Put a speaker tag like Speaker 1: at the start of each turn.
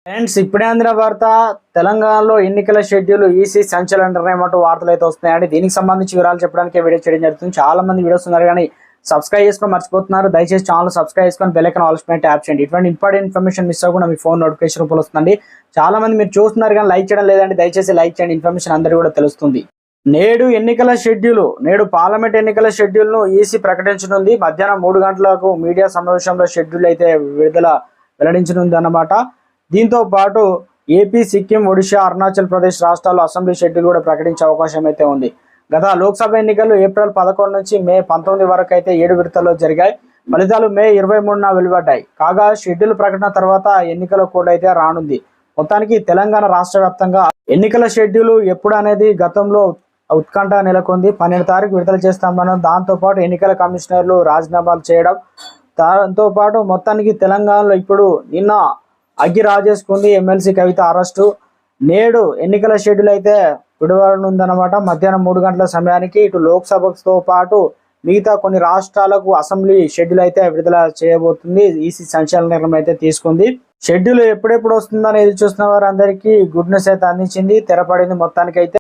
Speaker 1: Friends ఇప్పుడే అందిన వార్త తెలంగాణలో ఎన్నికల షెడ్యూల్ ఈసీ సంచలన నిర్ణయం అంటూ వార్తలు అయితే వస్తున్నాయండి. దీనికి సంబంధించి వివరాలు చెప్పడానికి వీడియో చేయడం జరుగుతుంది. చాలా మంది వీడియోస్ ఉన్నారు కానీ సబ్స్క్రైబ్ చేసుకొని మర్చిపోతున్నారు. దయచేసి ఛానల్ సబ్స్క్రైబ్ చేసుకొని బెల్ ఐకాన్ ఆల్ పైన ట్యాప్ చేయండి. ఇటువంటి ఇంపార్టెంట్ ఇన్ఫర్మేషన్ మిస్ అవ్వకుండా మీ ఫోన్ నోటిఫికేషన్ రూపంలో వస్తుంది. చాలా మంది మీరు చూస్తున్నారు కానీ లైక్ చేయడం లేదండి. దయచేసి లైక్ చేయండి, ఇన్ఫర్మేషన్ అందరికీ కూడా తెలుస్తుంది. నేడు పార్లమెంట్ ఎన్నికల షెడ్యూల్ను ఈసీ ప్రకటించనుంది. మధ్యాహ్నం 3 గంటలకు మీడియా సమావేశంలో షెడ్యూల్ అయితే వెల్లడించనుంది అన్నమాట. దీంతో పాటు ఏపీ, సిక్కిం, ఒడిశా, అరుణాచల్ ప్రదేశ్ రాష్ట్రాల్లో అసెంబ్లీ షెడ్యూల్ కూడా ప్రకటించే అవకాశం అయితే ఉంది. గత లోక్సభ ఎన్నికలు ఏప్రిల్ 11 నుంచి మే 19 వరకు అయితే 7 విడతల్లో జరిగాయి. ఫలితాలు మే 23న వెలువడ్డాయి. కాగా షెడ్యూల్ ప్రకటన తర్వాత ఎన్నికల కోడ్ అయితే రానుంది. మొత్తానికి తెలంగాణ రాష్ట్ర వ్యాప్తంగా ఎన్నికల షెడ్యూల్ ఎప్పుడు అనేది గతంలో ఉత్కంఠ నెలకొంది. 12 తారీఖు విడుదల చేస్తామన్న దాంతోపాటు ఎన్నికల కమిషనర్లు రాజీనామాలు చేయడం, దాంతోపాటు మొత్తానికి తెలంగాణలో ఇప్పుడు నిన్న అగ్గి రాజేసుకుంది ఎమ్మెల్సీ కవిత అరెస్టు. నేడు ఎన్నికల షెడ్యూల్ అయితే విడుదలనుందన్నమాట. మధ్యాహ్నం 3 గంటల సమయానికి ఇటు లోక్సభతో పాటు మిగతా కొన్ని రాష్ట్రాలకు అసెంబ్లీ షెడ్యూల్ అయితే విడుదల చేయబోతుంది. ఈసీ సంచలన నిర్ణయం అయితే తీసుకుంది. షెడ్యూల్ ఎప్పుడెప్పుడు వస్తుందని ఎదురు చూస్తున్న వారందరికీ గుడ్ న్యూస్ అయితే అందించింది, తెరపడింది మొత్తానికైతే.